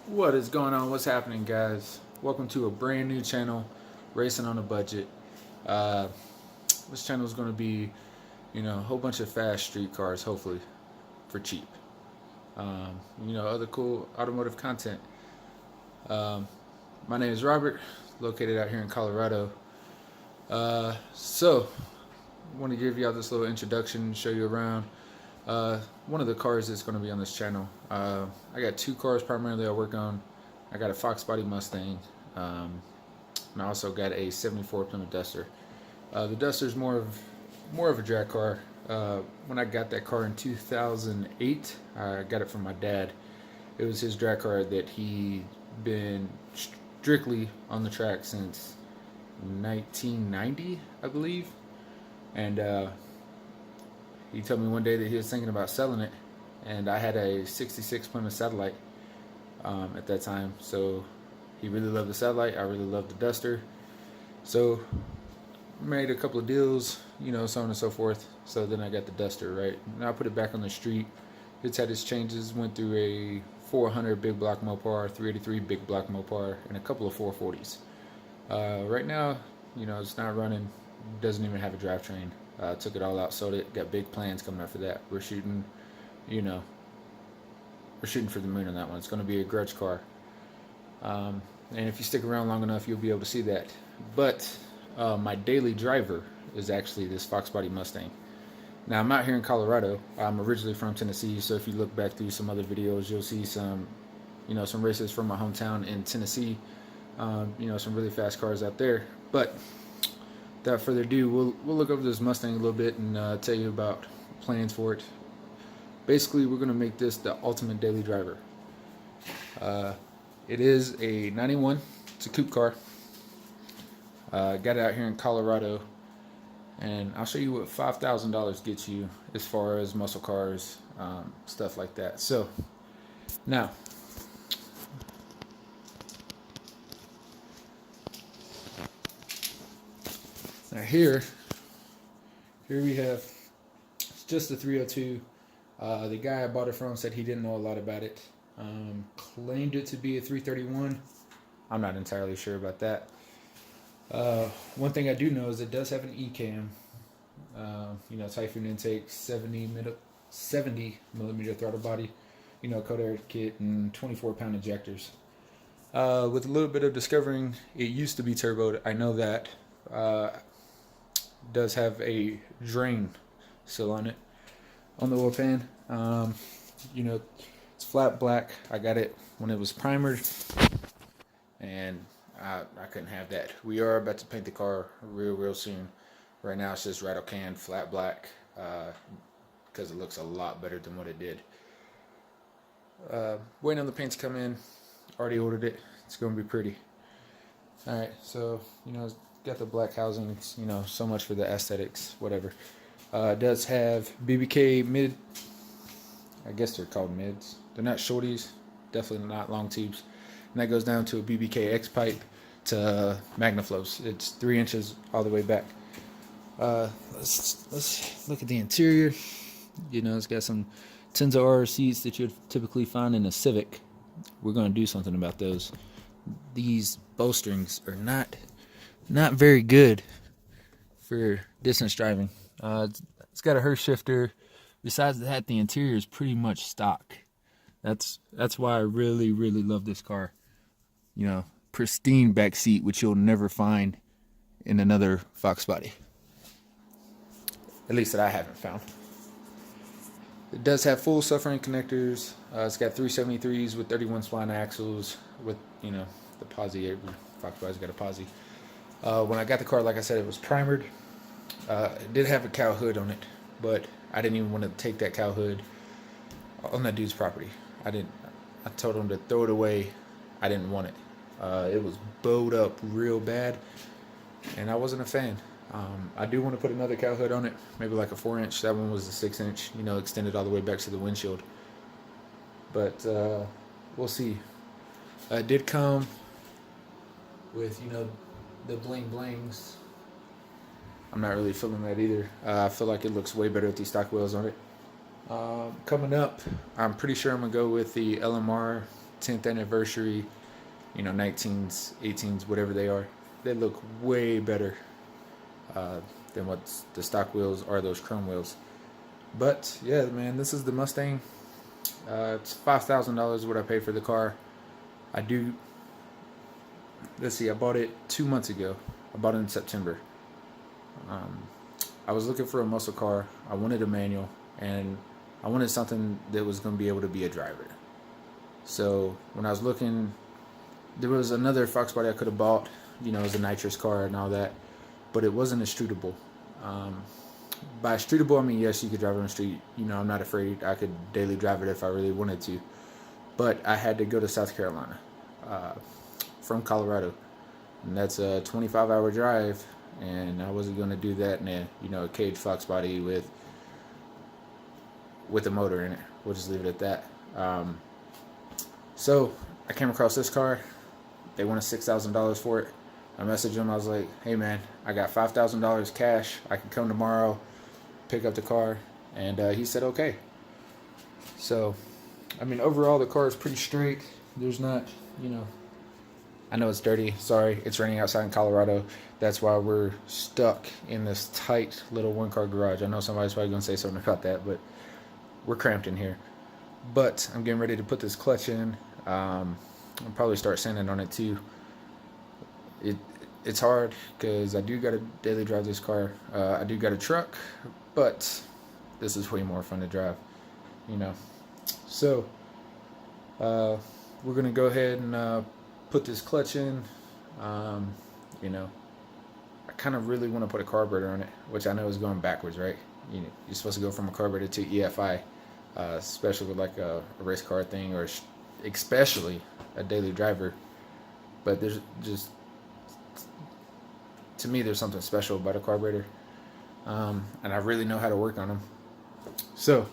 What is going on? What's happening, guys? Welcome to a brand new channel, Racing on a Budget. Uh, this channel is going to be, a whole bunch of fast street cars, hopefully, for cheap. Other cool automotive content. Um, my name is Robert, located out here in Colorado. I want to give y'all this little introduction, show you around. One of the cars that's going to be on this channel. I got two cars primarily I work on. I got a foxbody Mustang, and I also got a '74 Plymouth Duster. The Duster's more of a drag car. When I got that car in 2008, I got it from my dad. It was his drag car that he been strictly on the track since 1990, I believe, and he told me one day that he was thinking about selling it, and I had a '66 Plymouth Satellite at that time. So he really loved the Satellite. I really loved the Duster. So made a couple of deals, so on and so forth. So then I got the Duster, right? And I put it back on the street. It's had its changes. Went through a 400 big block Mopar, 383 big block Mopar, and a couple of 440s. Right now, it's not running. Doesn't even have a drivetrain. Took it all out, sold it. Got big plans coming up for that. We're shooting for the moon on that one. It's going to be a grudge car. And if you stick around long enough, you'll be able to see that. But my daily driver is actually this foxbody Mustang. Now, I'm out here in Colorado. I'm originally from Tennessee, so if you look back through some other videos, you'll see some races from my hometown in Tennessee. Some really fast cars out there. But without further ado, we'll look over this Mustang a little bit and tell you about plans for it. Basically, we're going to make this the ultimate daily driver. It is a 91. It's a coupe car. Got it out here in Colorado. And I'll show you what $5,000 gets you as far as muscle cars, stuff like that. So, now, here we have, it's just a 302. The guy I bought it from said he didn't know a lot about it. Claimed it to be a 331. I'm not entirely sure about that. One thing I do know is it does have an E-cam. Typhoon intake, 70 millimeter throttle body, cold air kit, and 24-pound injectors. With a little bit of discovering, it used to be turboed. I know that. Does have a drain still on it, on the oil pan. It's flat black. I got it when it was primered, and I couldn't have that. We are about to paint the car real soon. Right now it's just rattle can, flat black, because it looks a lot better than what it did. Waiting on the paint to come in. Already ordered it. It's going to be pretty. Alright, so, it's got the black housings, so much for the aesthetics, whatever. It does have BBK mid, I guess they're called mids. They're not shorties, definitely not long tubes. And that goes down to a BBK X pipe to Magnaflows. It's 3 inches all the way back. Let's look at the interior. It's got some Tenzo R seats that you'd typically find in a Civic. We're going to do something about those. These bowstrings are not very good for distance driving. It's got a Hurst shifter. Besides that, the interior is pretty much stock. That's why I really love this car. Pristine back seat, which you'll never find in another foxbody. At least that I haven't found. It does have full suffering connectors. It's got 373s with 31 spline axles with, the posi. Every foxbody's got a posi. When I got the car, like I said, it was primered. It did have a cow hood on it, but I didn't even want to take that cow hood on that dude's property. I told him to throw it away. I didn't want it. It was bowed up real bad, and I wasn't a fan. I do want to put another cow hood on it, maybe like a 4-inch. That one was a 6-inch, extended all the way back to the windshield. But we'll see. It did come with, the bling blings. I'm not really feeling that either. I feel like it looks way better with these stock wheels on it. Coming up, I'm pretty sure I'm going to go with the LMR 10th anniversary, 19s, 18s, whatever they are. They look way better than what the stock wheels are, those chrome wheels. But yeah, man, this is the Mustang. It's $5,000 what I paid for the car. Let's see, I bought it 2 months ago. I bought it in September. I was looking for a muscle car. I wanted a manual, and I wanted something that was going to be able to be a driver. So when I was looking, there was another foxbody I could have bought. It was a nitrous car and all that, but it wasn't a streetable. By streetable, I mean, yes, you could drive it on the street. I'm not afraid. I could daily drive it if I really wanted to. But I had to go to South Carolina from Colorado. And that's a 25-hour drive, and I wasn't going to do that in a cage fox body with a motor in it. We'll just leave it at that. So I came across this car. They wanted $6,000 for it. I messaged him. I was like, hey man, I got $5,000 cash. I can come tomorrow, pick up the car. And he said okay. So I mean, overall the car is pretty straight. There's not, I know it's dirty. Sorry, it's raining outside in Colorado. That's why we're stuck in this tight little one-car garage. I know somebody's probably going to say something about that, but we're cramped in here. But I'm getting ready to put this clutch in. I'll probably start sanding on it too. It's hard because I do got to daily drive this car. I do got a truck, but this is way more fun to drive, So we're going to go ahead and put this clutch in. I kind of really want to put a carburetor on it, which I know is going backwards, right? You're supposed to go from a carburetor to EFI, especially with like a race car thing, or especially a daily driver. But there's just, to me, there's something special about a carburetor, and I really know how to work on them. So,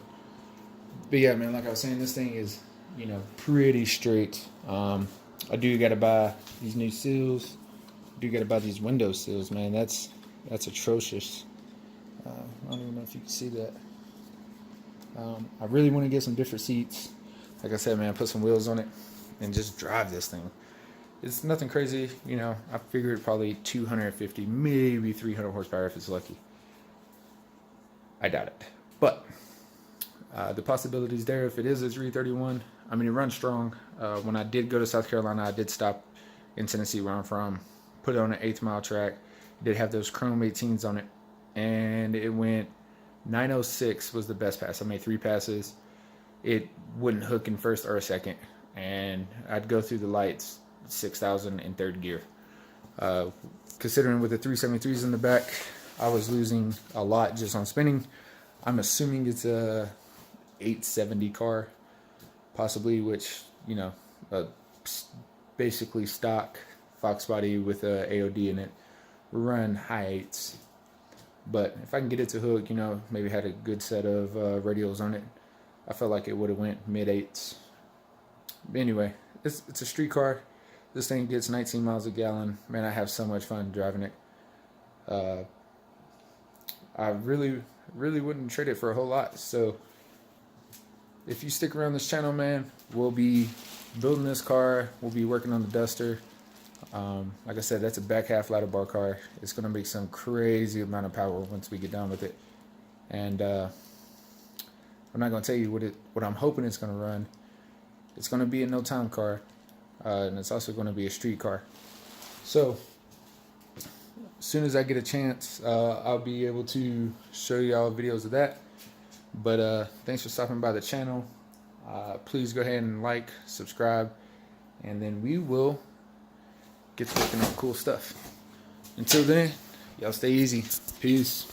but yeah, man, like I was saying, this thing is, pretty straight. I do got to buy these new seals. I do got to buy these window seals, man. That's atrocious. I don't even know if you can see that. I really want to get some different seats. Like I said, man, put some wheels on it and just drive this thing. It's nothing crazy, I figured probably 250, maybe 300 horsepower if it's lucky. I doubt it. But the possibility's there if it is a 331. I mean, it runs strong. When I did go to South Carolina, I did stop in Tennessee where I'm from, put it on an 8th mile track. It did have those chrome 18s on it, and it went 906 was the best pass. I made 3 passes. It wouldn't hook in first or second, and I'd go through the lights 6,000 in third gear. Considering with the 373s in the back, I was losing a lot just on spinning. I'm assuming it's a 870 car, possibly, which, basically stock fox body with a AOD in it. We run high 8s. But if I can get it to hook, maybe had a good set of radials on it, I felt like it would have went mid 8s. But anyway, it's a street car. This thing gets 19 miles a gallon. Man, I have so much fun driving it. I really wouldn't trade it for a whole lot. So if you stick around this channel, man, we'll be building this car. We'll be working on the Duster. Like I said, that's a back half ladder bar car. It's going to make some crazy amount of power once we get done with it. And I'm not going to tell you what I'm hoping it's going to run. It's going to be a no time car. And it's also going to be a street car. So as soon as I get a chance, I'll be able to show y'all videos of that. But thanks for stopping by the channel. Please go ahead and like, subscribe, and then we will get to working on cool stuff. Until then, y'all stay easy. Peace.